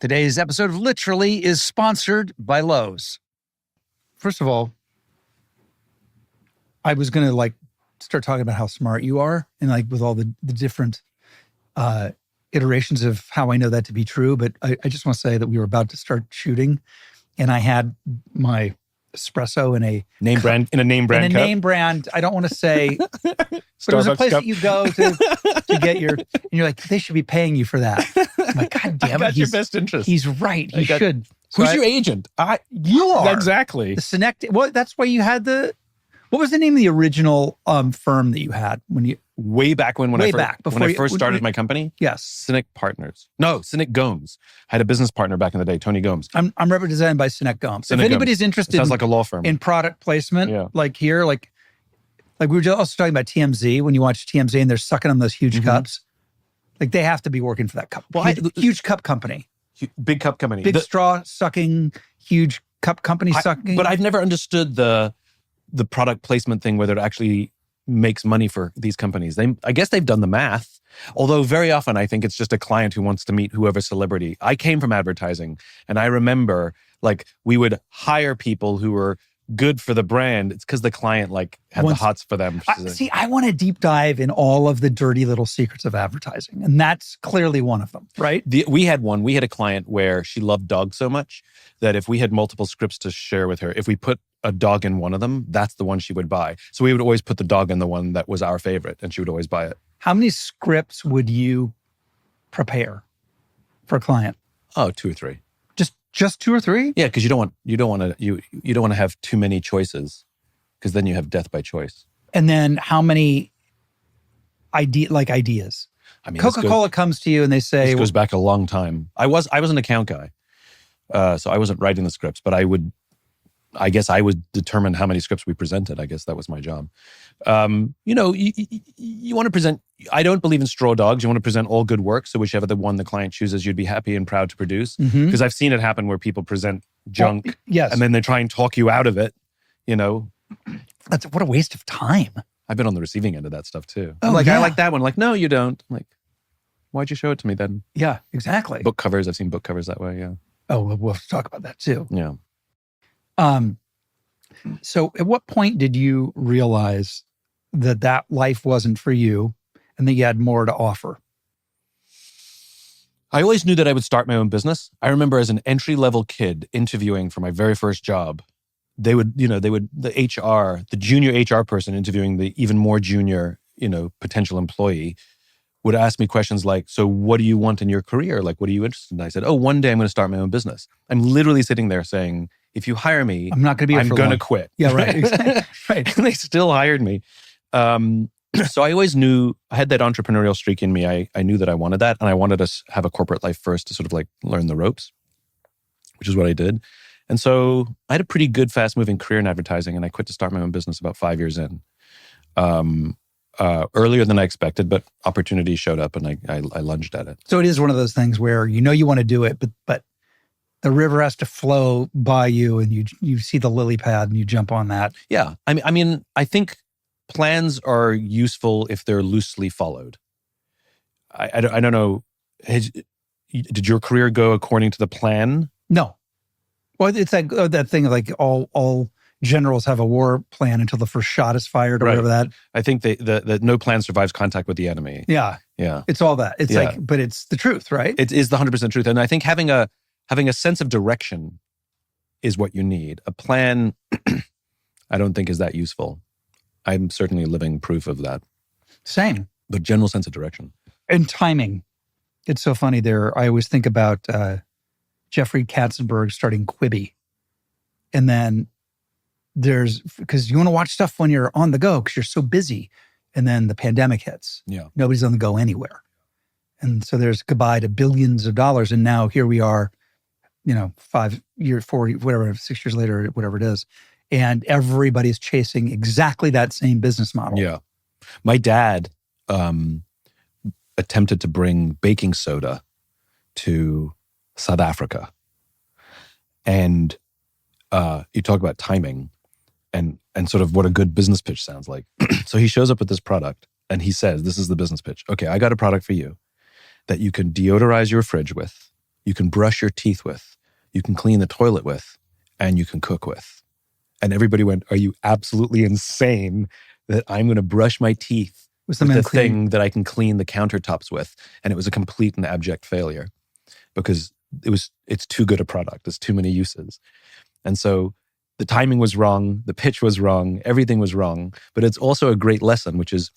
Today's episode of Literally is sponsored by Lowe's. First of all, I was going to start talking about how smart you are and with all the different iterations of how I know that to be true. But I just want to say that we were about to start shooting and I had my espresso in a name brand cup. Name brand. I don't want to say, but it was a place that you go to get your, and you're like, they should be paying you for that. I'm like, God damn it. I got your best interest. He's right. He should. Who's your agent? You are. Exactly. The Sinek. Well, that's why you had what was the name of the original firm that you had when you? Way back when I first started my company? Yes. Sinek Partners. No, Sinek Gomes. I had a business partner back in the day, Tony Gomes. I'm represented by Sinek Gomes. If anybody's interested sounds like a law firm. In product placement, like here, like we were just also talking about TMZ, when you watch TMZ and they're sucking on those huge cups, like they have to be working for that cup. Well, huge cup company. Big cup company. Big straw sucking, huge cup company sucking. But I've never understood the product placement thing, whether it actually makes money for these companies. I guess they've done the math. Although very often I think it's just a client who wants to meet whoever celebrity. I came from advertising and I remember we would hire people who were good for the brand. It's because the client had the hots for them. I want to deep dive in all of the dirty little secrets of advertising. And that's clearly one of them, right? We had a client where she loved dogs so much that if we had multiple scripts to share with her, if we put a dog in one of them, that's the one she would buy. So we would always put the dog in the one that was our favorite and she would always buy it. How many scripts would you prepare for a client? Oh, 2 or 3. Just 2 or 3? Yeah, because you don't want to have too many choices, because then you have death by choice. And then how many ideas? I mean, Coca-Cola comes to you and they say, this goes back a long time. I was an account guy, so I wasn't writing the scripts, but I guess I would determine how many scripts we presented. I guess that was my job. You want to present, I don't believe in straw dogs. You want to present all good work. So whichever the one the client chooses, you'd be happy and proud to produce. Because I've seen it happen where people present junk and then they try and talk you out of it, That's what a waste of time. I've been on the receiving end of that stuff too. Oh, I like that one. No, you don't. I'm like, why'd you show it to me then? Yeah, exactly. Book covers. I've seen book covers that way. Yeah. Oh, we'll have to talk about that too. Yeah. So at what point did you realize that life wasn't for you and that you had more to offer? I always knew that I would start my own business. I remember as an entry-level kid interviewing for my very first job, the junior HR person interviewing the even more junior, potential employee would ask me questions like, so what do you want in your career? What are you interested in? I said, one day I'm going to start my own business. I'm literally sitting there saying, if you hire me, I'm not going to be here for long. I'm going to quit. Yeah, right. Exactly. Right. And they still hired me. So I always knew I had that entrepreneurial streak in me. I knew that I wanted that. And I wanted to have a corporate life first to sort of learn the ropes, which is what I did. And so I had a pretty good, fast-moving career in advertising, and I quit to start my own business about 5 years in. Earlier than I expected, but opportunities showed up and I lunged at it. So it is one of those things where you want to do it, but the river has to flow by you and you see the lily pad and you jump on that. Yeah. I mean, I think plans are useful if they're loosely followed. I don't know. Did your career go according to the plan? No. Well, it's that thing of all generals have a war plan until the first shot is fired or whatever that. I think that no plan survives contact with the enemy. Yeah. Yeah. It's all that. It's but it's the truth, right? It is the 100% truth. And I think having a sense of direction is what you need. A plan, I don't think is that useful. I'm certainly living proof of that. Same. But general sense of direction. And timing. It's so funny there. I always think about Jeffrey Katzenberg starting Quibi. And then because you want to watch stuff when you're on the go because you're so busy. And then the pandemic hits. Yeah. Nobody's on the go anywhere. And so there's goodbye to billions of dollars. And now here we are, 5 years, 4, whatever, 6 years later, whatever it is. And everybody's chasing exactly that same business model. Yeah. My dad attempted to bring baking soda to South Africa. And you talk about timing and sort of what a good business pitch sounds like. So he shows up with this product and he says, this is the business pitch. Okay, I got a product for you that you can deodorize your fridge with you can brush your teeth with, you can clean the toilet with, and you can cook with. And everybody went, are you absolutely insane that I'm going to brush my teeth with the thing that I can clean the countertops with? And it was a complete and abject failure because it's too good a product. There's too many uses. And so the timing was wrong, the pitch was wrong, everything was wrong. But it's also a great lesson, which is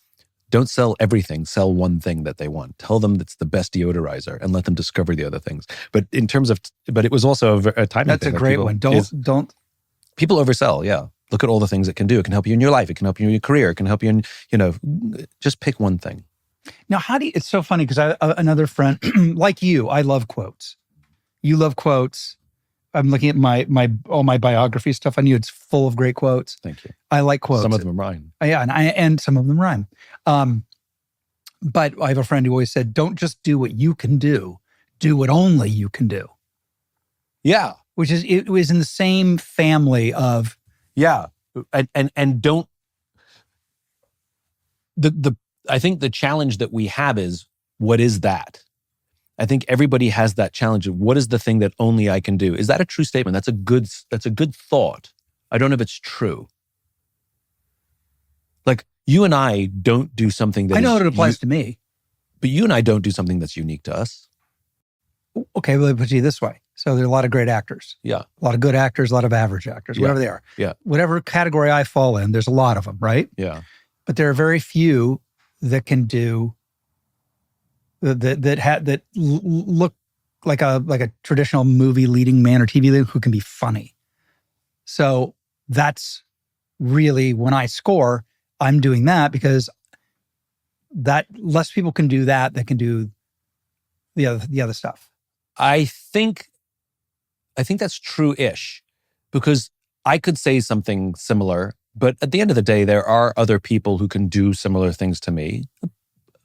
don't sell everything, sell one thing that they want. Tell them it's the best deodorizer and let them discover the other things. But in terms of, but it was also a timing That's thing. That's a great one. Don't. People oversell, yeah. Look at all the things it can do. It can help you in your life. It can help you in your career. It can help you in, just pick one thing. Now, it's so funny because another friend, like you, I love quotes. You love quotes. I'm looking at all my biography stuff. I knew it's full of great quotes. Thank you. I like quotes. Some of them rhyme. Yeah, and some of them rhyme. But I have a friend who always said, don't just do what you can do what only you can do. Yeah. Which is, it was in the same family of. Yeah. And don't, I think the challenge that we have is, what is that? I think everybody has that challenge of what is the thing that only I can do? Is that a true statement? That's a good thought. I don't know if it's true. Like you and I don't do something that I know it applies to me. But you and I don't do something that's unique to us. Okay, well, let me put it this way. So there are a lot of great actors. Yeah. A lot of good actors, a lot of average actors, whatever they are. Yeah. Whatever category I fall in, there's a lot of them, right? Yeah. But there are very few that can do that look like a traditional movie leading man or TV leader who can be funny. So that's really when I score, I'm doing that because that less people can do that can do the other stuff. I think that's true-ish because I could say something similar, but at the end of the day, there are other people who can do similar things to me.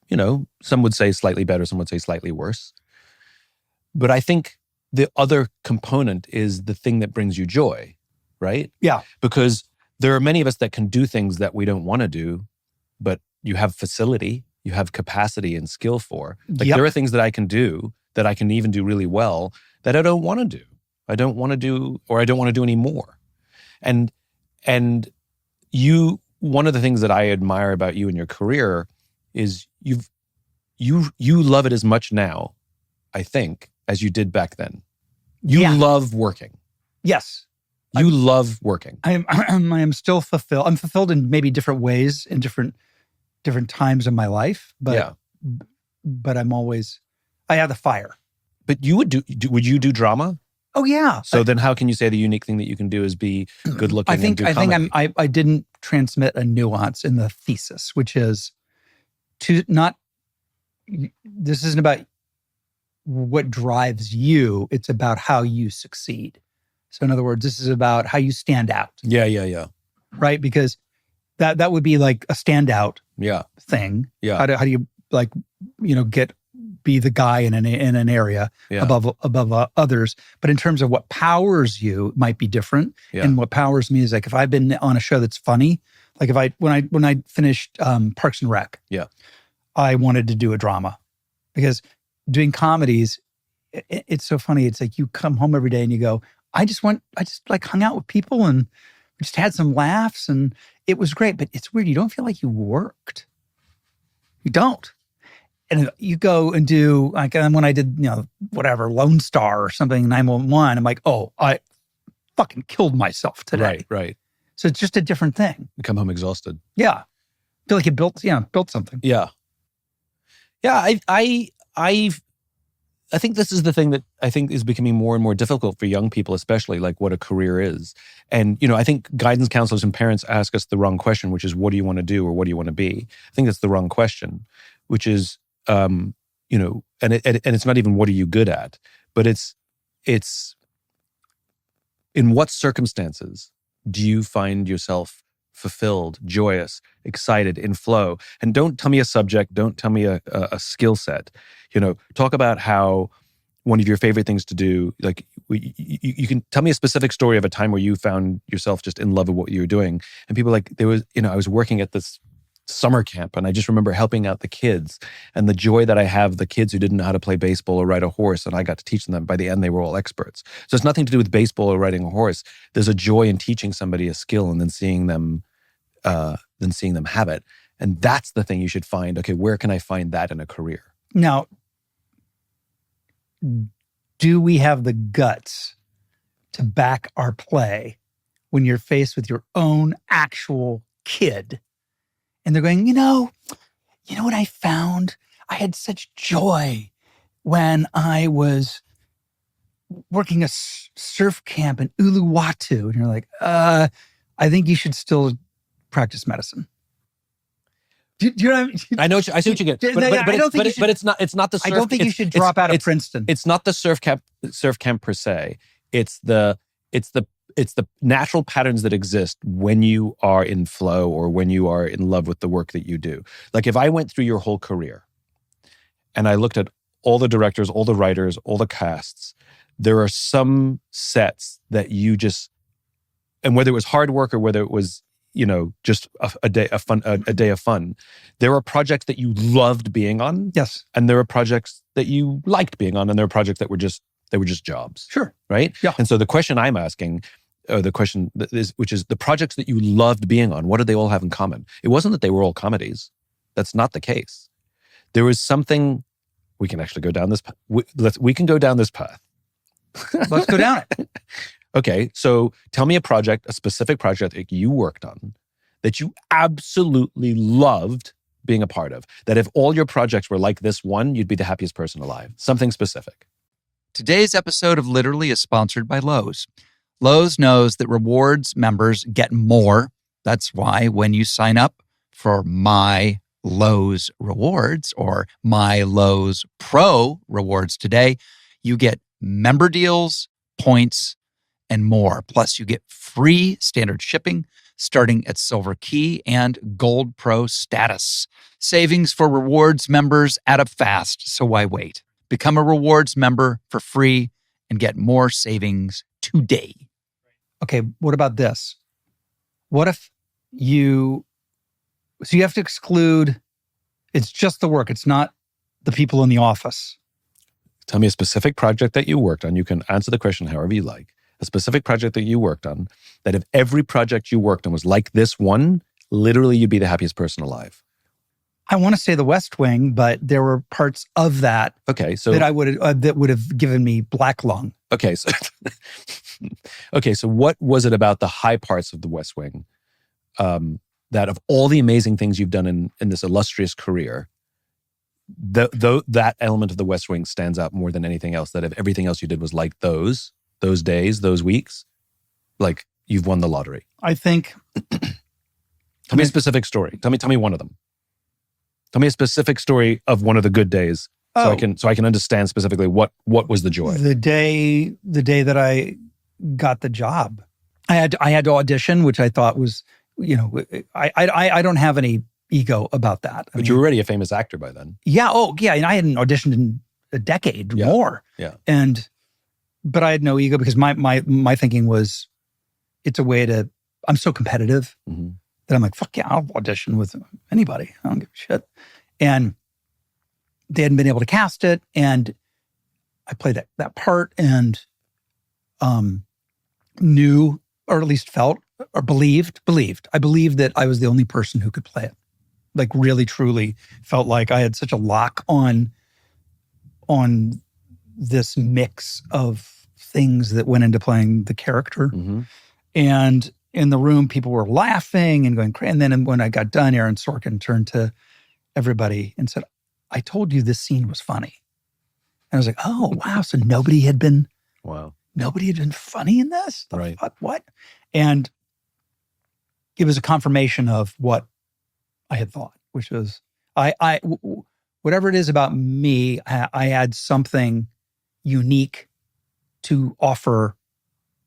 You know, some would say slightly better, some would say slightly worse. But I think the other component is the thing that brings you joy, right? Yeah. Because there are many of us that can do things that we don't want to do, but you have facility, you have capacity and skill for. Like there are things that I can do that I can even do really well that I don't want to do. I don't want to do, or I don't want to do anymore. And you, one of the things that I admire about you in your career is you love it as much now, I think, as you did back then. You love working. Yes. You love working. I am still fulfilled. I'm fulfilled in maybe different ways in different times in my life, but I'm always, I have the fire. But you would you do drama? Oh yeah. So then how can you say the unique thing that you can do is be good looking and do comedy? I didn't transmit a nuance in the thesis, which is this isn't about what drives you, it's about how you succeed. So in other words, this is about how you stand out. Yeah. Right? Because that would be like a standout thing. Yeah. How do you be the guy in an area above others? But in terms of what powers you, it might be different. Yeah. And what powers me is like if I've been on a show that's funny, like when I finished Parks and Rec, I wanted to do a drama because doing comedies, it's so funny. It's like you come home every day and you go, I just like hung out with people and just had some laughs and it was great. But it's weird. You don't feel like you worked. You don't. And you go and do like when I did, whatever, Lone Star or something, 911, I'm like, oh, I fucking killed myself today. Right. So it's just a different thing. You come home exhausted. Yeah. Feel like you built something. Yeah. Yeah, I think this is the thing that I think is becoming more and more difficult for young people, especially like what a career is. And, I think guidance counselors and parents ask us the wrong question, which is, what do you want to do or what do you want to be? I think that's the wrong question, which is, and it's not even what are you good at, but it's in what circumstances do you find yourself fulfilled, joyous, excited, in flow? And don't tell me a subject, don't tell me a skill set. Talk about how one of your favorite things to do, like you can tell me a specific story of a time where you found yourself just in love with what you were doing. And people I was working at this summer camp, and I just remember helping out the kids and the joy that I have, the kids who didn't know how to play baseball or ride a horse, and I got to teach them. By the end, they were all experts. So it's nothing to do with baseball or riding a horse. There's a joy in teaching somebody a skill and then seeing them have it. And that's the thing you should find. Okay, where can I find that in a career? Now, do we have the guts to back our play when you're faced with your own actual kid and they're going, you know what I found? I had such joy when I was working a surf camp in Uluwatu. And you're like, I think you should still practice medicine. Do you know what I mean? I see what you get. But it's not the surf. I don't think you should drop out of Princeton. It's not the surf camp per se. It's the natural patterns that exist when you are in flow or when you are in love with the work that you do. Like if I went through your whole career and I looked at all the directors, all the writers, all the casts, there are some sets that you just, and whether it was hard work or whether it was, just a day of fun, there are projects that you loved being on. Yes. And there are projects that you liked being on, and there are projects that were just jobs. Sure. Right? Yeah. And so the question I'm asking, the question is, which is the projects that you loved being on, what do they all have in common? It wasn't that they were all comedies. That's not the case. There was something, we can actually go down this path. We can go down this path. Let's go down it. Okay, so tell me a specific project that you worked on that you absolutely loved being a part of. That if all your projects were like this one, you'd be the happiest person alive. Something specific. Today's episode of Literally is sponsored by Lowe's. Lowe's knows that rewards members get more. That's why when you sign up for My Lowe's Rewards or My Lowe's Pro Rewards today, you get member deals, points, and more. Plus, you get free standard shipping starting at Silver Key and Gold Pro status. Savings for rewards members add up fast, so why wait? Become a rewards member for free and get more savings today. Okay, what about this? What if so you have to exclude, it's just the work, it's not the people in the office. Tell me a specific project that you worked on. You can answer the question however you like. A specific project that you worked on, that if every project you worked on was like this one, literally you'd be the happiest person alive. I want to say The West Wing, but there were parts of that that would have given me black lung. Okay, so what was it about the high parts of The West Wing that of all the amazing things you've done in this illustrious career, that element of The West Wing stands out more than anything else, that if everything else you did was like those days, those weeks, like you've won the lottery? I think. Tell me a specific story. Tell me one of them. Tell me a specific story of one of the good days, so I can understand specifically what was the joy. The day that I got the job, I had to audition, which I thought was, I don't have any ego about that. But you were already a famous actor by then. Yeah. Oh, yeah. And I hadn't auditioned in a decade more. Yeah. But I had no ego because my thinking was, it's a way to. I'm so competitive that I'm like, fuck yeah, I'll audition with anybody. I don't give a shit. And they hadn't been able to cast it, and I played that part, and knew, or at least felt, or believed. I believed that I was the only person who could play it. Like really, truly felt like I had such a lock on this mix of things that went into playing the character. Mm-hmm. And in the room, people were laughing and going crazy. And then when I got done, Aaron Sorkin turned to everybody and said, I told you this scene was funny. And I was like, oh, wow. So nobody had been funny in this? Right. Fuck, what? And it was a confirmation of what I had thought, which was, whatever it is about me, I had something unique to offer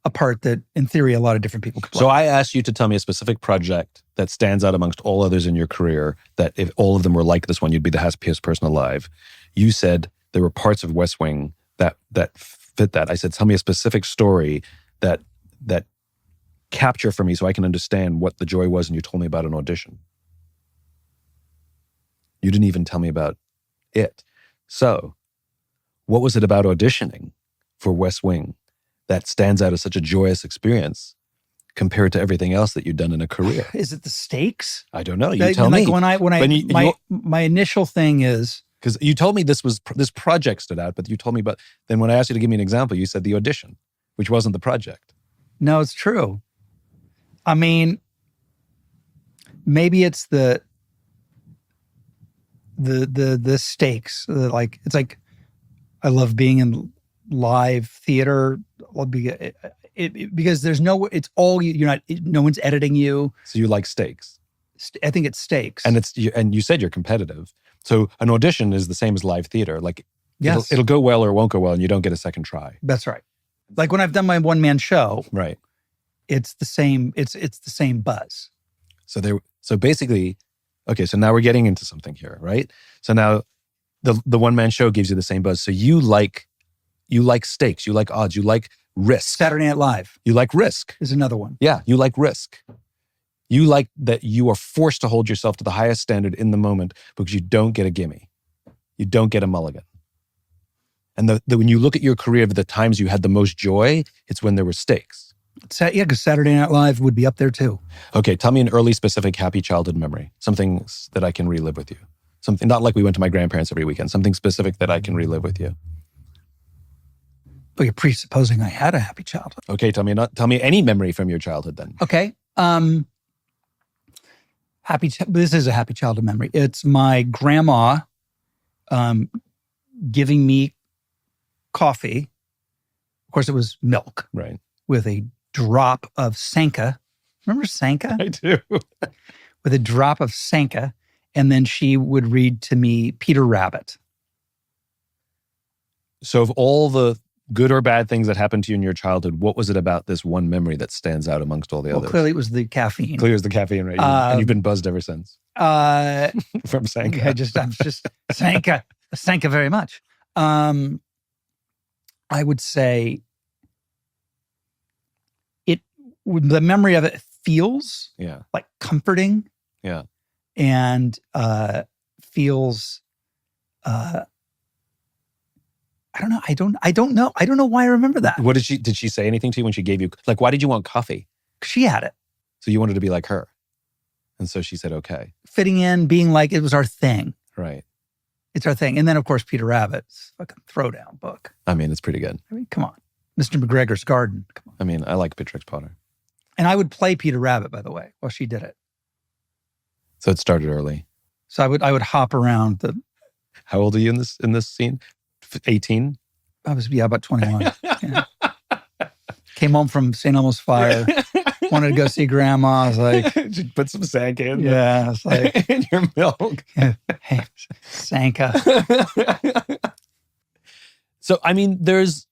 a part that, in theory, a lot of different people could play. So I asked you to tell me a specific project that stands out amongst all others in your career, that if all of them were like this one, you'd be the happiest person alive. You said there were parts of West Wing that fit that. I said, tell me a specific story that capture for me so I can understand what the joy was, and you told me about an audition. You didn't even tell me about it. So what was it about auditioning for West Wing that stands out as such a joyous experience compared to everything else that you've done in a career? Is it the stakes? I don't know. You tell me. My initial thing is, because you told me this project stood out, but you told me about, then when I asked you to give me an example, you said the audition, which wasn't the project. no, it's true. I mean, maybe it's the stakes. It's like I love being in live theater. Because there's it's all you're not. No one's editing you. So you like stakes. I think it's stakes. And you said you're competitive. So an audition is the same as live theater. Like yes, it'll go well or it won't go well, and you don't get a second try. that's right. Like when I've done my one-man show, Right. it's the same. It's the same buzz. So basically, okay. So now we're getting into something here, right? So now the one-man show gives you the same buzz. So you like stakes. You like odds. You like risk. Saturday Night Live You like risk. is another one. Yeah, you like risk. You like that you are forced to hold yourself to the highest standard in the moment because you don't get a gimme. You don't get a mulligan. And when you look at your career, the times you had the most joy, it's when there were stakes. Yeah, because Saturday Night Live would be up there too. Okay, tell me an early specific happy childhood memory. Something that I can relive with you. Something, not like we went to my grandparents every weekend. Something specific that I can relive with you. But you're presupposing I had a happy childhood. Okay, tell me any memory from your childhood then. Okay. This is a happy childhood memory. It's my grandma giving me coffee. Of course, it was milk Right. with a drop of Sanka. Remember Sanka? I do. With a drop of Sanka. And then she would read to me Peter Rabbit. So of all the good or bad things that happened to you in your childhood, what was it about this one memory that stands out amongst all the others? Clearly it was the caffeine. Clear as the caffeine, right? And you've been buzzed ever since from Sanka. I'm just Sanka very much. I would say the memory of it feels like comforting. Yeah. And feels I don't know. I don't know why I remember that. What did she say anything to you when she gave you, like, why did you want coffee? She had it. So you wanted to be like her. And so she said, okay. Fitting in, being like, it was our thing. Right. It's our thing. And then, of course, Peter Rabbit's fucking throwdown book. I mean, it's pretty good. I mean, come on. Mr. McGregor's Garden. Come on. I mean, I like Beatrix Potter. And I would play Peter Rabbit, by the way, while she did it. So it started early. So I would hop around the... How old are you in this scene? 18? I was, about 21. Yeah. Came home from St. Elmo's Fire. Wanted to go see Grandma. I was like... Put some Sanka in I was like... in your milk. Hey, Sanka. So, I mean, there's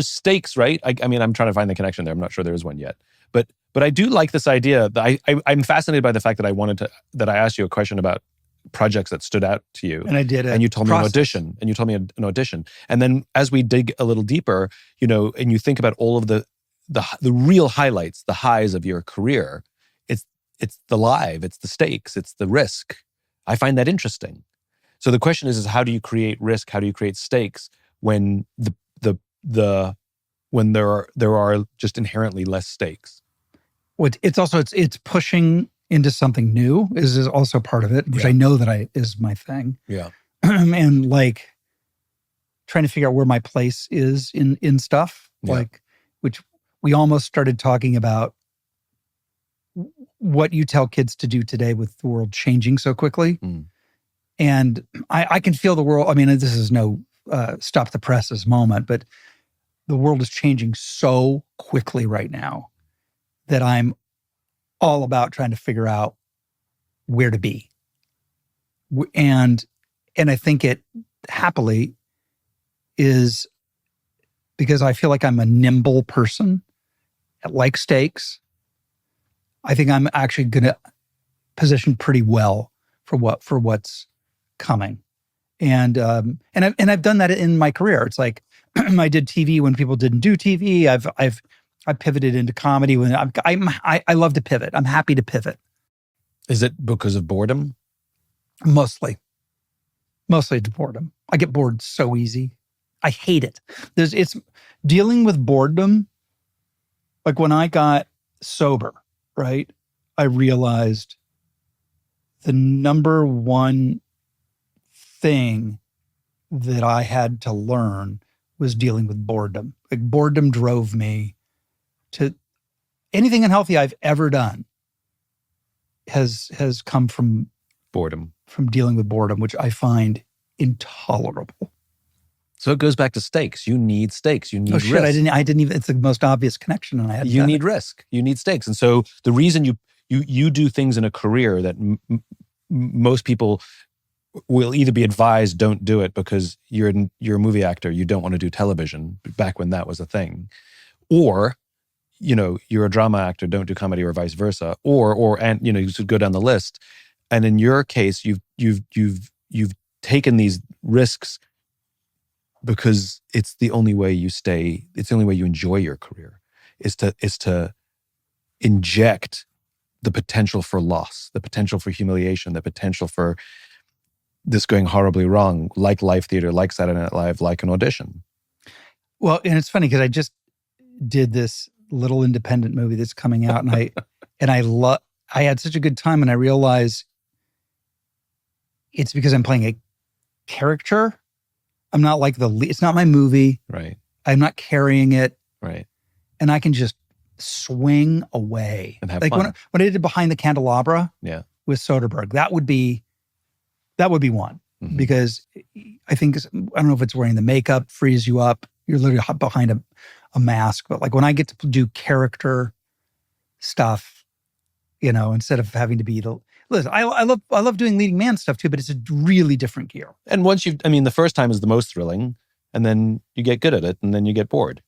stakes, right? I mean, I'm trying to find the connection there. I'm not sure there is one yet. But I do like this idea that I'm fascinated by the fact that I asked you a question about projects that stood out to you. And I did it. And you told me an audition. And then as we dig a little deeper, and you think about all of the real highlights, the highs of your career, it's the live, it's the stakes, it's the risk. I find that interesting. So the question is how do you create risk? How do you create stakes when when there are just inherently less stakes? Well, it's pushing into something new is also part of it, which I know that is my thing. Yeah. And like trying to figure out where my place is in stuff, like which we almost started talking about what you tell kids to do today with the world changing so quickly. Mm. And I can feel the world. I mean, this is no stop the presses moment, but the world is changing so quickly right now that I'm all about trying to figure out where to be. And I think it happily is because I feel like I'm a nimble person. I like stakes. I think I'm actually going to position pretty well for what's coming. And I've done that in my career. It's like I did TV when people didn't do TV. I pivoted into comedy when I love to pivot. I'm happy to pivot. Is it because of boredom? Mostly it's boredom. I get bored so easy. I hate it. It's dealing with boredom. Like when I got sober, right? I realized the number one thing that I had to learn was dealing with boredom. Like boredom drove me to anything unhealthy I've ever done has come from Boredom. from dealing with boredom, which I find intolerable. So it goes back to stakes. You need stakes. You need Oh shit! risk. I didn't even. It's the most obvious connection, and I had. You need risk. You need stakes. And so the reason you do things in a career that most people will either be advised don't do it because you're a movie actor, you don't want to do television back when that was a thing, or you're a drama actor, don't do comedy, or vice versa, or you should go down the list. And in your case, you've taken these risks because it's the only way you stay. It's the only way you enjoy your career is to inject the potential for loss, the potential for humiliation, the potential for this going horribly wrong, like live theater, like Saturday Night Live, like an audition. Well, and it's funny because I just did this little independent movie that's coming out, and I had such a good time, and I realized it's because I'm playing a character. I'm not like it's not my movie. Right. I'm not carrying it. Right. And I can just swing away. And have like fun. when I did Behind the Candelabra with Soderbergh, that would be one. Mm-hmm. Because I think, I don't know if it's wearing the makeup, frees you up. You're literally behind a mask. But like when I get to do character stuff, instead of having to be listen, I love doing leading man stuff too, but it's a really different gear. And once the first time is the most thrilling, and then you get good at it, and then you get bored.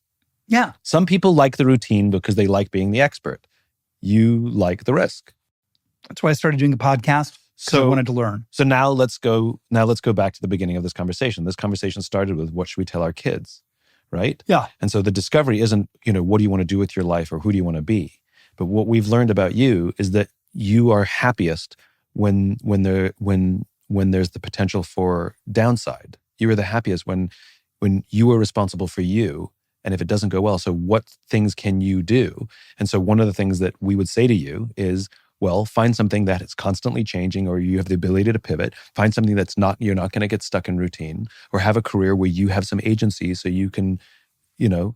Yeah. Some people like the routine because they like being the expert. You like the risk. That's why I started doing a podcast. So I wanted to learn. So now let's go back to the beginning of this conversation. This conversation started with, what should we tell our kids? Right? Yeah. And so the discovery isn't, what do you want to do with your life, or who do you want to be? But what we've learned about you is that you are happiest when there's the potential for downside. You are the happiest when you are responsible for you, and if it doesn't go well, so what things can you do? And so one of the things that we would say to you is, well, find something that is constantly changing, or you have the ability to pivot. Find something you're not going to get stuck in routine, or have a career where you have some agency so you can,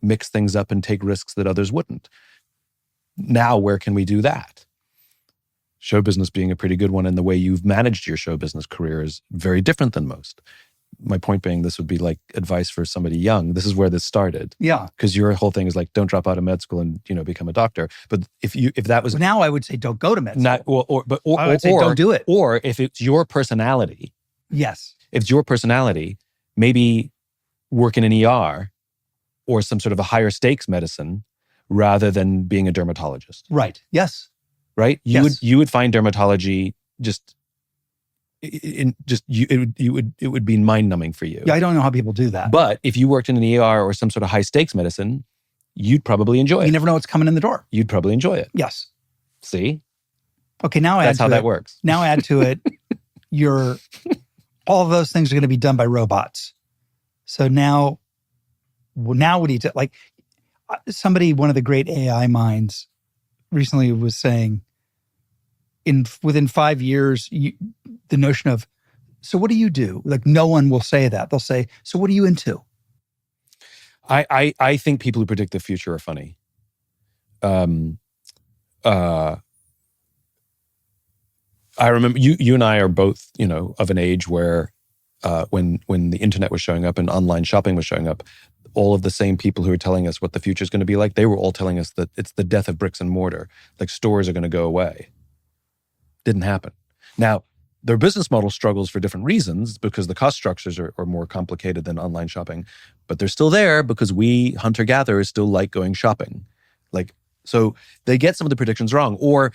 mix things up and take risks that others wouldn't. Now, where can we do that? Show business being a pretty good one, and the way you've managed your show business career is very different than most. My point being, this would be like advice for somebody young. This is where this started. Yeah. Because your whole thing is like, don't drop out of med school and, become a doctor. But if that was... Now I would say don't go to med school. I would say don't do it. Or if it's your personality. Yes. If it's your personality, maybe work in an ER or some sort of a higher stakes medicine rather than being a dermatologist. Right. Yes. Right? Yes. You would find dermatology it would be mind-numbing for you. Yeah, I don't know how people do that. But if you worked in an ER or some sort of high-stakes medicine, you'd probably enjoy it. You never know what's coming in the door. You'd probably enjoy it. Yes. See? Okay, now that's how that works. Now add to it, all of those things are going to be done by robots. So now what do you do? Like one of the great AI minds recently was saying, within 5 years, the notion of, so what do you do? Like no one will say that. They'll say, so what are you into? I think people who predict the future are funny. I remember you and I are both, of an age where when the internet was showing up and online shopping was showing up, all of the same people who are telling us what the future is going to be like, they were all telling us that it's the death of bricks and mortar. Like stores are going to go away. Didn't happen. Now, their business model struggles for different reasons because the cost structures are more complicated than online shopping, but they're still there because we hunter-gatherers still like going shopping. So they get some of the predictions wrong, or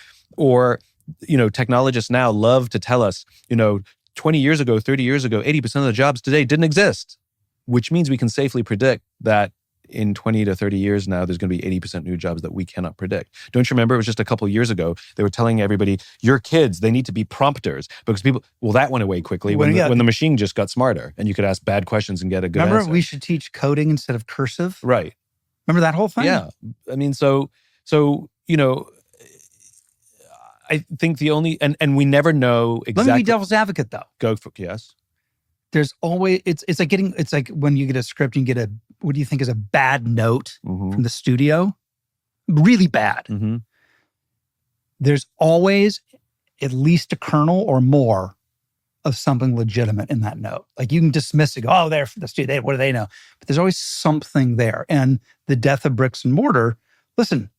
technologists now love to tell us, 20 years ago, 30 years ago, 80% of the jobs today didn't exist, which means we can safely predict that in 20 to 30 years now, there's going to be 80% new jobs that we cannot predict. Don't you remember? It was just a couple of years ago. They were telling everybody, your kids, they need to be prompters because that went away quickly when the machine just got smarter and you could ask bad questions and get a good answer. Remember, we should teach coding instead of cursive? Right. Remember that whole thing? Yeah. I mean, so I think the only, and we never know exactly. Let me be devil's advocate though. Go for, yes. There's always, it's like when you get a script, you get what do you think is a bad note from the studio? Really bad. Mm-hmm. There's always at least a kernel or more of something legitimate in that note. Like you can dismiss it, go, oh, they're from the studio, what do they know? But there's always something there. And the death of bricks and mortar, listen,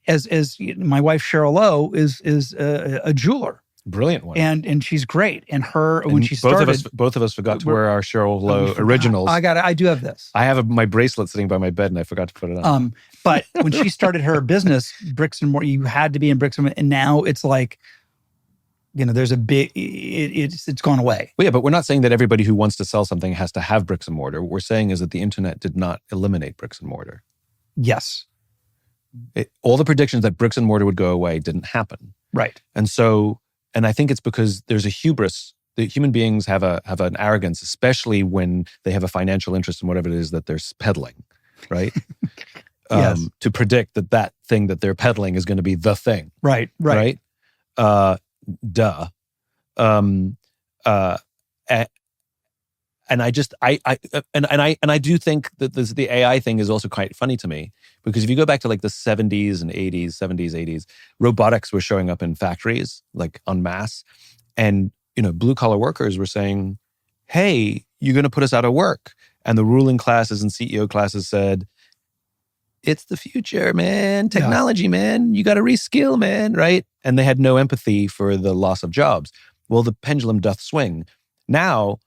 as my wife Cheryl Lowe is a jeweler. Brilliant one. And she's great. And when she started... Both of us forgot to wear our Cheryl Lowe originals. I do have this. I have my bracelet sitting by my bed and I forgot to put it on. But when she started her business, bricks and mortar, you had to be in bricks and mortar. And now it's like, there's a big... It's gone away. Well, yeah, but we're not saying that everybody who wants to sell something has to have bricks and mortar. What we're saying is that the internet did not eliminate bricks and mortar. Yes. All the predictions that bricks and mortar would go away didn't happen. Right. And I think it's because there's a hubris. The human beings have an arrogance, especially when they have a financial interest in whatever it is that they're peddling, right? Yes. To predict that thing that they're peddling is going to be the thing. Right. Duh. And I do think that the AI thing is also quite funny to me because if you go back to like the 70s and 80s, robotics were showing up in factories like en masse, and blue collar workers were saying, "Hey, you're going to put us out of work," and the ruling classes and CEO classes said, "It's the future, man. Technology, man. You got to reskill, man." Right? And they had no empathy for the loss of jobs. Well, the pendulum doth swing. Now,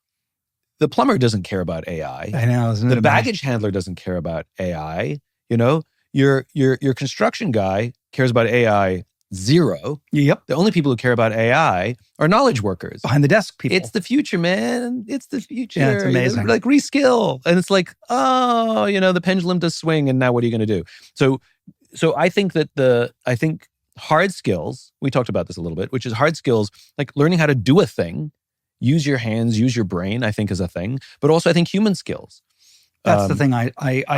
the plumber doesn't care about AI. I know. The baggage handler doesn't care about AI. Your construction guy cares about AI zero. Yep. The only people who care about AI are knowledge workers. Behind the desk people. It's the future, man. It's the future. Yeah, it's amazing. Like reskill. And it's like, the pendulum does swing and now what are you going to do? So I think that hard skills, we talked about this a little bit, which is hard skills, like learning how to do a thing, use your hands, use your brain, I think is a thing. But also I think human skills. That's the thing I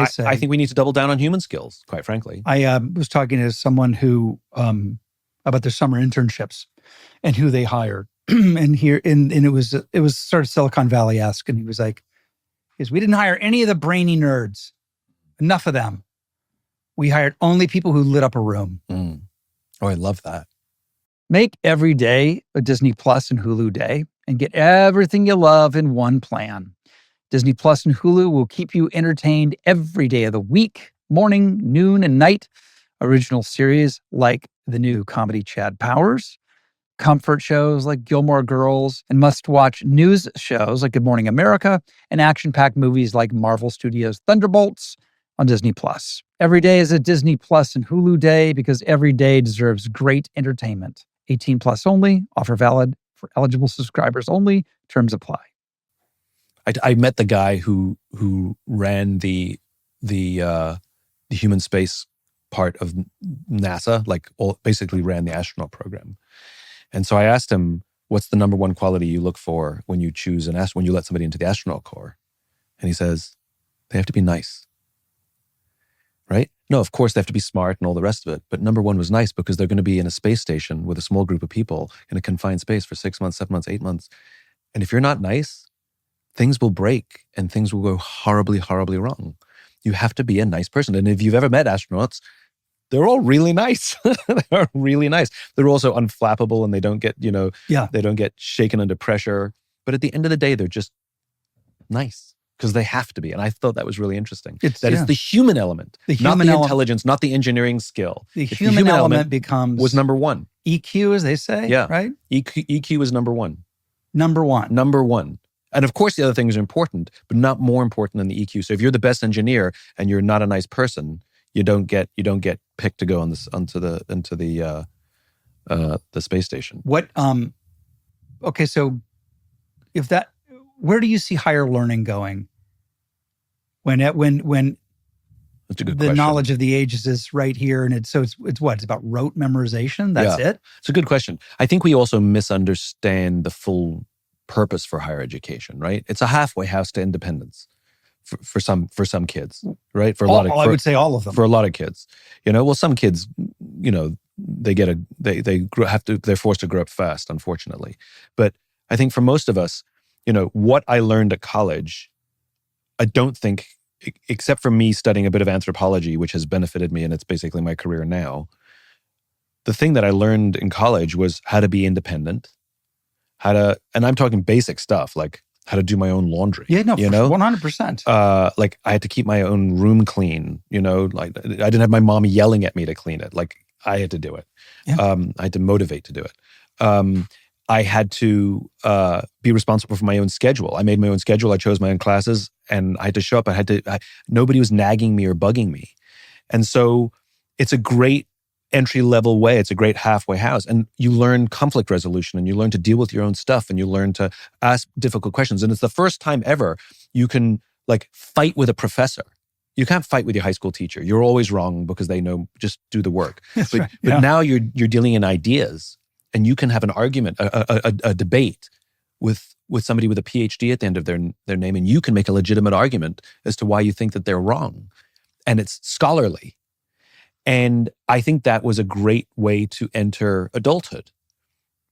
say. I think we need to double down on human skills, quite frankly. I was talking to someone who, about their summer internships and who they hired. and it was sort of Silicon Valley-esque. And he was like, we didn't hire any of the brainy nerds. Enough of them. We hired only people who lit up a room. Mm. Oh, I love that. Make every day a Disney Plus and Hulu day and get everything you love in one plan. Disney Plus and Hulu will keep you entertained every day of the week, morning, noon, and night. Original series like the new comedy Chad Powers, comfort shows like Gilmore Girls, and must-watch news shows like Good Morning America, and action-packed movies like Marvel Studios' Thunderbolts on Disney Plus. Every day is a Disney Plus and Hulu day because every day deserves great entertainment. 18 plus only. Offer valid for eligible subscribers only. Terms apply. I met the guy who ran the human space part of NASA, basically ran the astronaut program. And so I asked him, "What's the number one quality you look for when you choose when you let somebody into the astronaut corps?" And he says, "They have to be nice." Right? No, of course they have to be smart and all the rest of it. But number one was nice because they're going to be in a space station with a small group of people in a confined space for 6 months, 7 months, 8 months. And if you're not nice, things will break and things will go horribly, horribly wrong. You have to be a nice person. And if you've ever met astronauts, they're all really nice. They're really nice. They're also unflappable and they don't get, they don't get shaken under pressure. But at the end of the day, they're just nice. Because they have to be. And I thought that was really interesting. It's the human element, not the intelligence, not the engineering skill. The human element was number one. EQ, as they say, yeah. Right? EQ is number one. Number one. Number one. And of course, the other things are important, but not more important than the EQ. So if you're the best engineer and you're not a nice person, you don't get picked to go into the space station. What? Okay, so where do you see higher learning going? When That's a good the question. knowledge of the ages is right here. And it's what? It's about rote memorization. That's it? It's a good question. I think we also misunderstand the full purpose for higher education, right? It's a halfway house to independence for some kids, right? For a lot of, I would say all of them. For a lot of kids, well, some kids, they're forced to grow up fast, unfortunately. But I think for most of us, what I learned at college, I don't think, except for me studying a bit of anthropology, which has benefited me and it's basically my career now, the thing that I learned in college was how to be independent, and I'm talking basic stuff like how to do my own laundry. Yeah, no, 100%. Like I had to keep my own room clean, like I didn't have my mom yelling at me to clean it. Like I had to do it. Yeah. I had to motivate to do it. I had to be responsible for my own schedule. I made my own schedule. I chose my own classes and I had to show up. Nobody was nagging me or bugging me. And so it's a great entry-level way. It's a great halfway house. And you learn conflict resolution and you learn to deal with your own stuff and you learn to ask difficult questions. And it's the first time ever you can fight with a professor. You can't fight with your high school teacher. You're always wrong because they know, just do the work. But now you're dealing in ideas and you can have an argument, a debate with somebody with a PhD at the end of their name, and you can make a legitimate argument as to why you think that they're wrong. And it's scholarly. And I think that was a great way to enter adulthood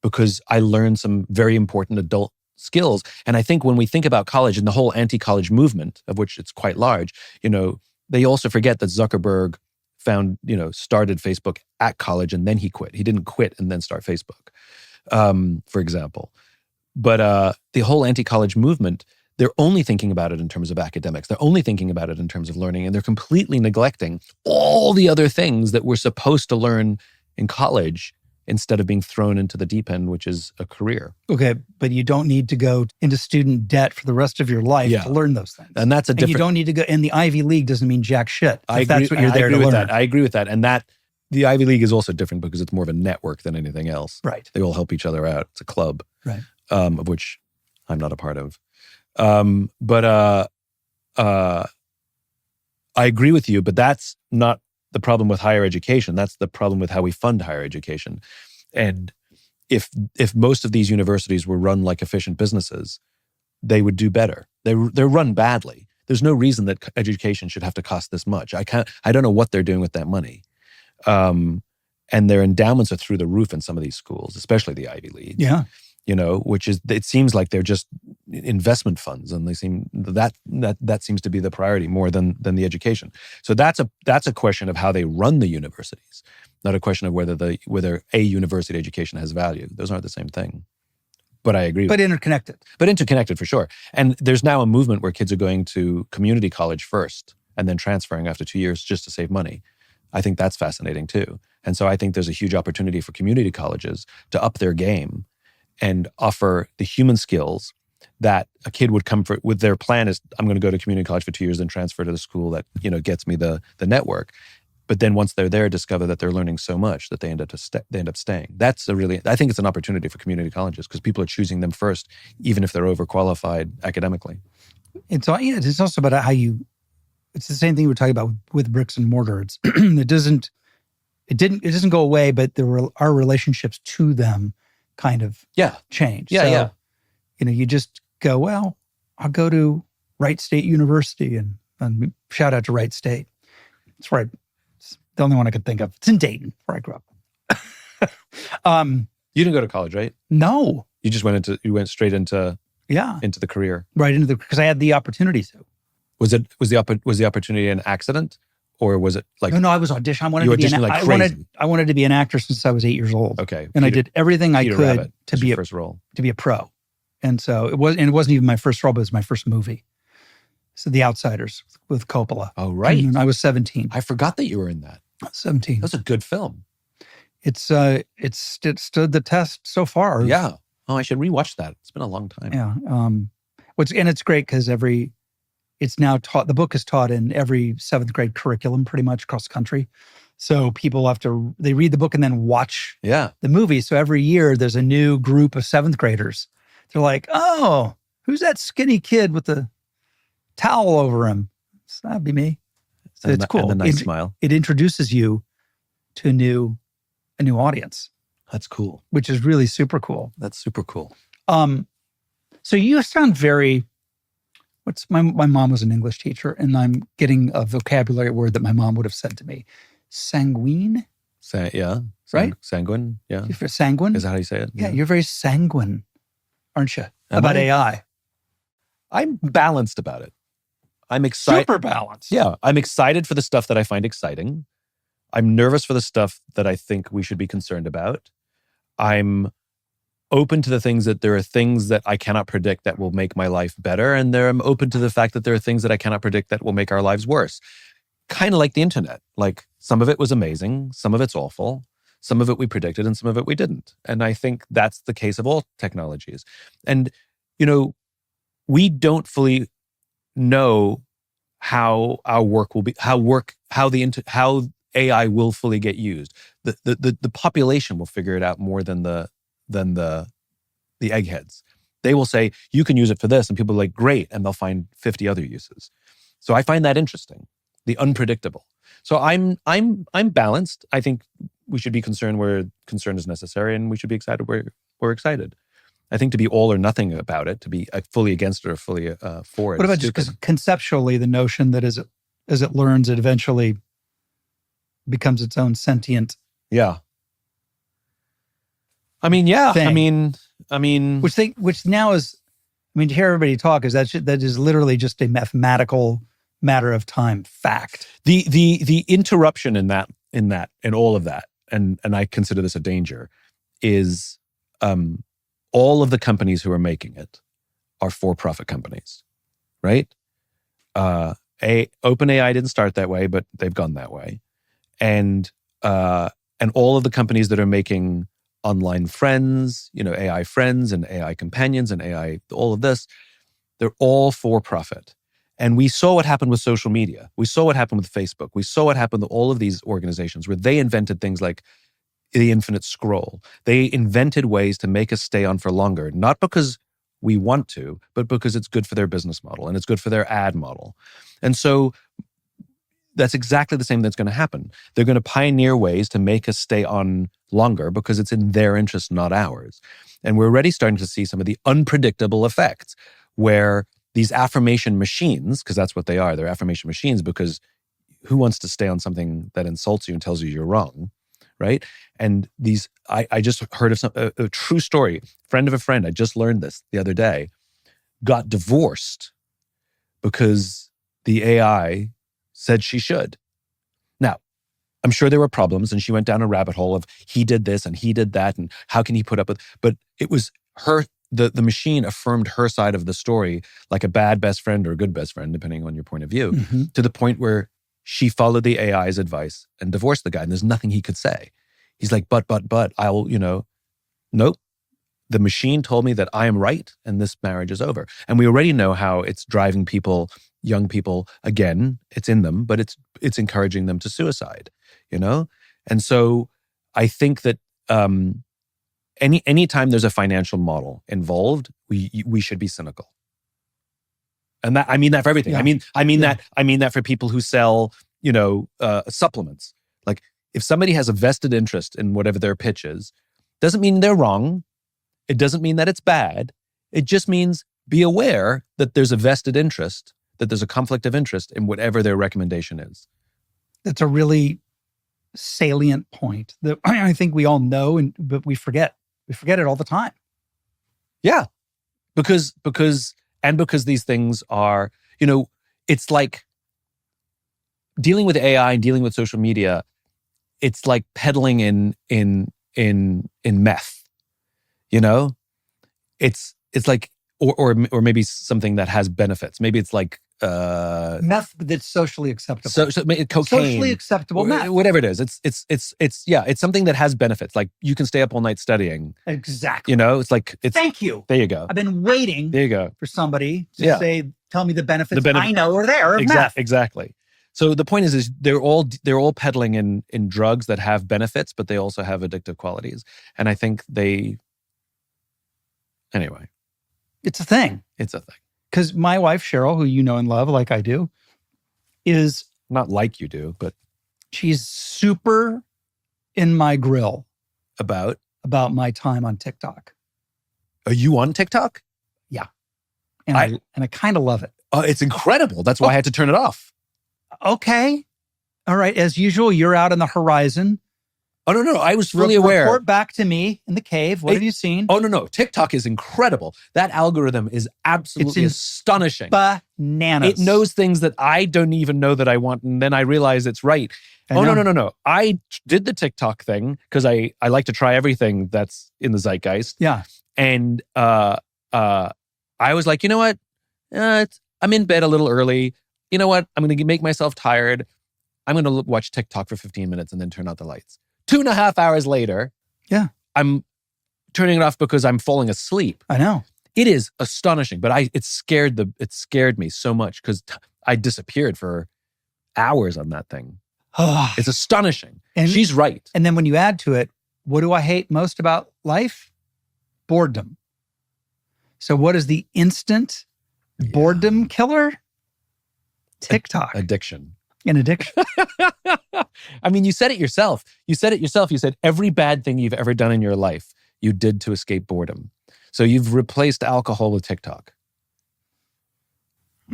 because I learned some very important adult skills. And I think when we think about college and the whole anti-college movement, of which it's quite large, they also forget that Zuckerberg started Facebook at college and then he quit. He didn't quit and then start Facebook, for example. But the whole anti-college movement, they're only thinking about it in terms of academics. They're only thinking about it in terms of learning, and they're completely neglecting all the other things that we're supposed to learn in college instead of being thrown into the deep end, which is a career. Okay, but you don't need to go into student debt for the rest of your life to learn those things. And that's you don't need to go, and the Ivy League doesn't mean jack shit. That's what you're there to learn. I agree with that. And that the Ivy League is also different because it's more of a network than anything else. Right. They all help each other out. It's a club. Right. Of which I'm not a part of. But I agree with you, but that's not the problem with higher education. That's the problem with how we fund higher education. And if most of these universities were run like efficient businesses, they would do better. They're run badly. There's no reason that education should have to cost this much. I don't know what they're doing with that money. And their endowments are through the roof in some of these schools, especially the Ivy League. Yeah. Which is, it seems like they're just investment funds, and they seem that seems to be the priority more than the education. So that's a question of how they run the universities, not a question of whether a university education has value. Those aren't the same thing. But I agree. But interconnected. But interconnected for sure. And there's now a movement where kids are going to community college first and then transferring after 2 years just to save money. I think that's fascinating too. And so I think there's a huge opportunity for community colleges to up their game and offer the human skills that a kid would come for. With their plan is, I'm going to go to community college for 2 years and transfer to the school that gets me the network. But then once they're there, discover that they're learning so much that they end up staying. I think it's an opportunity for community colleges because people are choosing them first, even if they're overqualified academically. It's also about how it's the same thing we were talking about with bricks and mortar. It doesn't go away, but our relationships to them kind of change. Yeah. You just go, well, I'll go to Wright State University and shout out to Wright State. It's right. It's the only one I could think of. It's in Dayton, where I grew up. You didn't go to college, right? No. You just went straight into the career. Right because I had the opportunity to. Was the opportunity an accident? Or was it like... No, I was auditioning. I wanted to be an actor since I was 8 years old. Okay. And I did everything I could Rabbit to be first role. To be a pro. And so it wasn't even my first role, but it was my first movie. So The Outsiders with Coppola. Oh, right. And I was 17. I forgot that you were in that. 17. That's a good film. It stood the test so far. Yeah. Oh, I should rewatch that. It's been a long time. Yeah. And it's great because it's now taught, the book is taught in every 7th grade curriculum pretty much across the country. So people they read the book and then watch the movie. So every year there's a new group of 7th graders. They're like, oh, who's that skinny kid with the towel over him? So that'd be me. So it's cool. And the nice smile. It introduces you to a new audience, That's cool. which is really super cool. That's super cool. So you sound very. My mom was an English teacher, and I'm getting a vocabulary word that my mom would have said to me: sanguine. Right? Sanguine. Yeah. You're sanguine. Is that how you say it? Yeah, you're very sanguine, aren't you? Am about I? AI. I'm balanced about it. I'm excited. Super balanced. Yeah. I'm excited for the stuff that I find exciting. I'm nervous for the stuff that I think we should be concerned about. I'm open to the things that there are things that I cannot predict that will make my life better. And I'm open to the fact that there are things that I cannot predict that will make our lives worse. Kind of like the internet. Like some of it was amazing. Some of it's awful. Some of it we predicted and some of it we didn't. And I think that's the case of all technologies. And, we don't fully know how our work will be, how AI will fully get used. The population will figure it out more than the eggheads. They will say, you can use it for this, and people are like, great, and they'll find 50 other uses. So I find that interesting, the unpredictable. So I'm balanced. I think we should be concerned where concern is necessary, and we should be excited where we're excited. I think to be all or nothing about it, to be fully against it or fully for it. What about just because conceptually the notion that as it learns, it eventually becomes its own sentient. Yeah. I mean, yeah. Thing. I mean, which now is, to hear everybody talk is that is literally just a mathematical matter of time fact. The interruption in all of that, and I consider this a danger, is all of the companies who are making it are for-profit companies, right? OpenAI didn't start that way, but they've gone that way, and all of the companies that are making online friends, AI friends and AI companions and AI, all of this, they're all for profit. And we saw what happened with social media. We saw what happened with Facebook. We saw what happened with all of these organizations where they invented things like the infinite scroll. They invented ways to make us stay on for longer, not because we want to, but because it's good for their business model and it's good for their ad model. And so that's exactly the same that's going to happen. They're going to pioneer ways to make us stay on longer because it's in their interest, not ours. And we're already starting to see some of the unpredictable effects where these affirmation machines, because that's what they are, they're affirmation machines, because who wants to stay on something that insults you and tells you you're wrong, right? And these, I just heard of a true story. Friend of a friend, I just learned this the other day, got divorced because the AI said she should. Now, I'm sure there were problems, and she went down a rabbit hole of he did this and he did that, and how can he put up with, but it was her, the machine affirmed her side of the story like a bad best friend or a good best friend, depending on your point of view, to the point where she followed the AI's advice and divorced the guy, and there's nothing he could say. He's like, but, I'll, nope. The machine told me that I am right and this marriage is over. And we already know how it's driving people, young people, again, it's in them, but it's encouraging them to suicide, And so I think that anytime there's a financial model involved, we should be cynical. And that, I mean that for everything. Yeah. I mean that for people who sell, supplements. Like if somebody has a vested interest in whatever their pitch is, doesn't mean they're wrong. It doesn't mean that it's bad. It just means be aware that there's a vested interest, that there's a conflict of interest in whatever their recommendation is. That's a really salient point that I think we all know, but we forget. We forget it all the time. Yeah, because these things are, it's like dealing with AI and dealing with social media. It's like peddling in meth. It's like or maybe something that has benefits. Maybe it's like meth that's socially acceptable. So cocaine, socially acceptable meth, whatever it is. It's something that has benefits. Like you can stay up all night studying. Exactly. It's thank you. There you go. I've been waiting. There you go. For somebody to say, tell me the benefits I know are there of meth. Exactly. So the point is they're all peddling in drugs that have benefits, but they also have addictive qualities. And I think anyway. It's a thing. It's a thing. Because my wife, Cheryl, who you know and love like I do, is Not like you do, but She's super in my grill about my time on TikTok. Are you on TikTok? And I kind of love it. It's incredible. That's why I had to turn it off. Okay. All right. As usual, you're out on the horizon. Oh, no. I was fully aware. Report back to me in the cave. What have you seen? Oh, no. TikTok is incredible. That algorithm is absolutely astonishing. Bananas. It knows things that I don't even know that I want. And then I realize it's right. No. I did the TikTok thing because I like to try everything that's in the zeitgeist. Yeah. And I was like, you know what? I'm in bed a little early. You know what? I'm going to make myself tired. I'm going to watch TikTok for 15 minutes and then turn out the lights. 2.5 hours later, yeah, I'm turning it off because I'm falling asleep. I know. It is astonishing, but it scared me so much because I disappeared for hours on that thing. It's astonishing. And she's right. And then when you add to it, what do I hate most about life? Boredom. So what is the instant boredom killer? TikTok. Addiction. An addiction. I mean, you said it yourself. You said every bad thing you've ever done in your life, you did to escape boredom. So you've replaced alcohol with TikTok.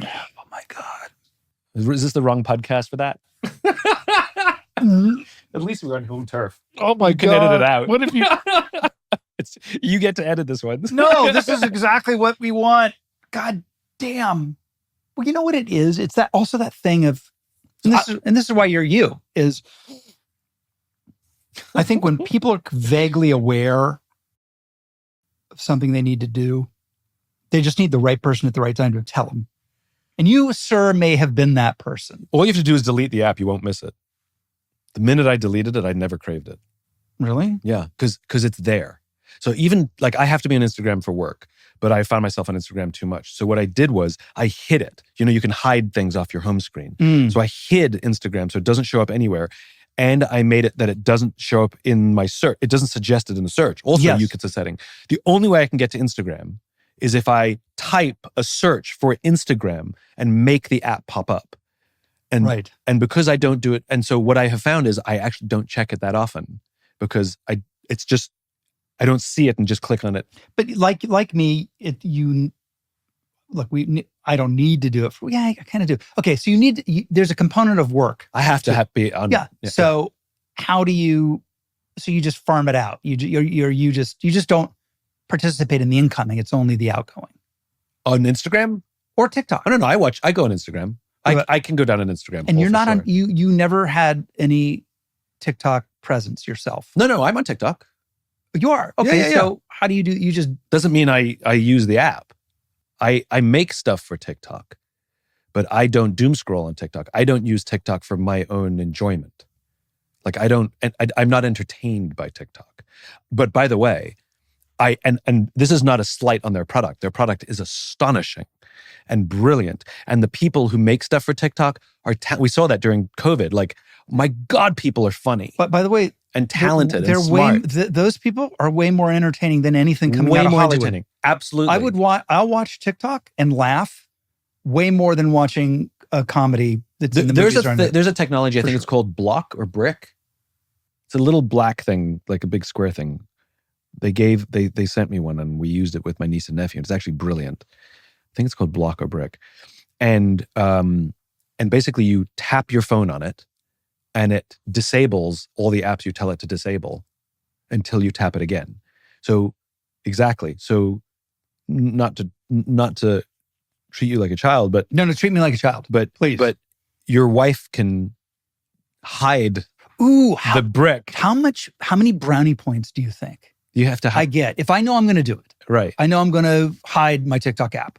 Oh my God. Is this the wrong podcast for that? At least we're on home turf. Oh my God. You can edit it out. What if you... You get to edit this one. No, this is exactly what we want. God damn. Well, you know what it is? It's that thing of, and this is why you're you, is I think when people are vaguely aware of something they need to do, they just need the right person at the right time to tell them. And you, sir, may have been that person. All you have to do is delete the app. You won't miss it. The minute I deleted it, I never craved it. Really? Yeah, because it's there. So even like I have to be on Instagram for work, but I found myself on Instagram too much. So what I did was I hid it. You know, you can hide things off your home screen. So I hid Instagram so it doesn't show up anywhere. And I made it that it doesn't show up in my search. It doesn't suggest it in the search. Also, you get a setting. The only way I can get to Instagram is if I type a search for Instagram and make the app pop up. And, and because I don't do it, and so what I have found is I actually don't check it that often because I don't see it and just click on it. But like me, I don't need to do it. I kind of do. Okay, so there's a component of work. I have to be on. Yeah. So how do you? So you just farm it out. You just don't participate in the incoming. It's only the outgoing. On Instagram or TikTok. No. I go on Instagram. I can go down on Instagram. And you're not on. You never had any TikTok presence yourself. No. I'm on TikTok. You are? Okay, so how do you do, you just... Doesn't mean I use the app. I make stuff for TikTok, but I don't doom scroll on TikTok. I don't use TikTok for my own enjoyment. Like I'm not entertained by TikTok. But by the way, and this is not a slight on their product. Their product is astonishing and brilliant. And the people who make stuff for TikTok we saw that during COVID. Like, my God, people are funny. But by the way, and talented and smart. Those people are way more entertaining than anything coming out of Hollywood. Entertaining. Absolutely. I'll watch TikTok and laugh way more than watching a comedy that's in the movies. There's a technology, I think it's called Block or Brick. It's a little black thing, like a big square thing. They sent me one and we used it with my niece and nephew. It's actually brilliant. I think it's called Block or Brick. And basically you tap your phone on it, and it disables all the apps you tell it to disable until you tap it again. So, exactly. So, not to treat you like a child, but... No, treat me like a child. But please. But your wife can hide the brick. How many brownie points do you think? You have to... I get. If I know I'm going to do it. Right. I know I'm going to hide my TikTok app.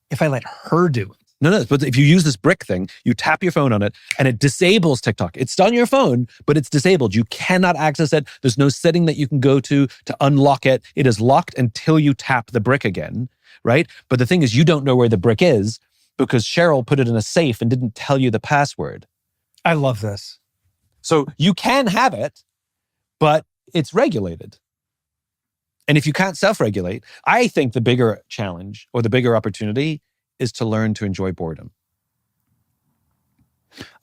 If I let her do it. No, but if you use this brick thing, you tap your phone on it and it disables TikTok. It's on your phone, but it's disabled. You cannot access it. There's no setting that you can go to unlock it. It is locked until you tap the brick again, right? But the thing is, you don't know where the brick is because Cheryl put it in a safe and didn't tell you the password. I love this. So you can have it, but it's regulated. And if you can't self-regulate, I think the bigger challenge or the bigger opportunity is to learn to enjoy boredom.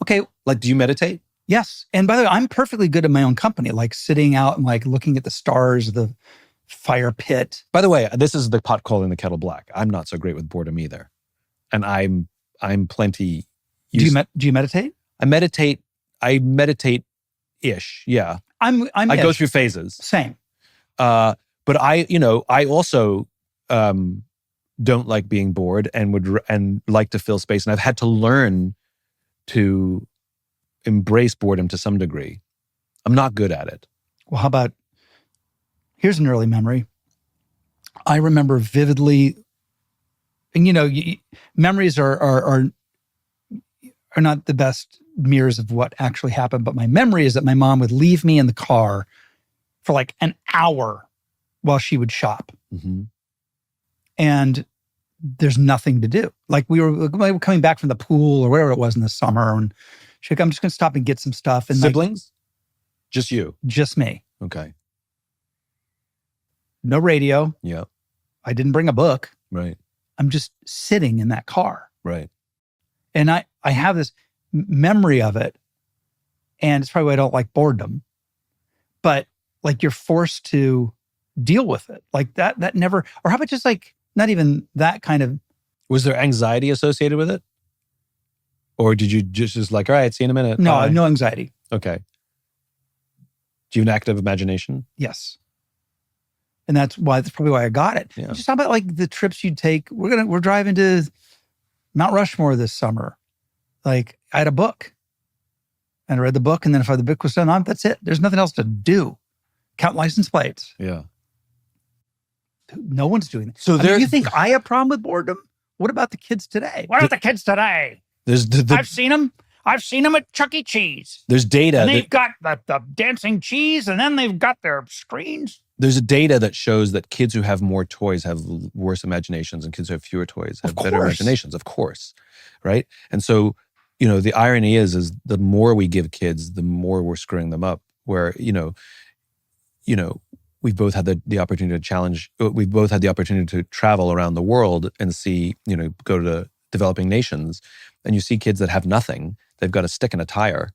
Okay. Like, do you meditate? Yes. And by the way, I'm perfectly good in my own company, like sitting out and like looking at the stars, the fire pit. By the way, this is the pot calling the kettle black. I'm not so great with boredom either. And I'm plenty Do you meditate? I meditate-ish, yeah. I go through phases. Same. But I also don't like being bored and like to fill space. And I've had to learn to embrace boredom to some degree. I'm not good at it. Well, how about, here's an early memory. I remember vividly, and memories are not the best mirrors of what actually happened, but my memory is that my mom would leave me in the car for like an hour while she would shop. Mm-hmm. And there's nothing to do. Like we were coming back from the pool or whatever it was in the summer, and she's like, I'm just going to stop and get some stuff. And siblings? Just you? Just me. Okay. No radio. Yeah. I didn't bring a book. Right. I'm just sitting in that car. Right. And I have this memory of it. And it's probably why I don't like boredom. But like you're forced to deal with it. Like that never, or how about just like, not even that kind of. Was there anxiety associated with it? Or did you just like, all right, see you in a minute? No, Bye. no anxiety. Okay. Do you have an active imagination? Yes. And that's probably why I got it. Yeah. Just how about like the trips you'd take? We're driving to Mount Rushmore this summer. Like I had a book. And I read the book, and then if the book was done, that's it. There's nothing else to do. Count license plates. Yeah. No one's doing that. So you think I have a problem with boredom? What about the kids today? What about the kids today? I've seen them. I've seen them at Chuck E. Cheese. There's data. And they've got the dancing cheese, and then they've got their screens. There's a data that shows that kids who have more toys have worse imaginations, and kids who have fewer toys have better imaginations, of course. Right? And so, the irony is the more we give kids, the more we're screwing them up. Where, we've both had the opportunity to challenge, we've both had the opportunity to travel around the world and see, go to developing nations, and you see kids that have nothing. They've got a stick and a tire,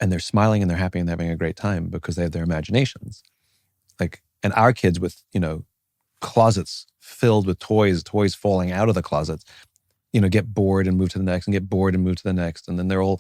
and they're smiling and they're happy and they're having a great time because they have their imaginations. And our kids with, closets filled with toys falling out of the closets, get bored and move to the next and get bored and move to the next. And then they're all,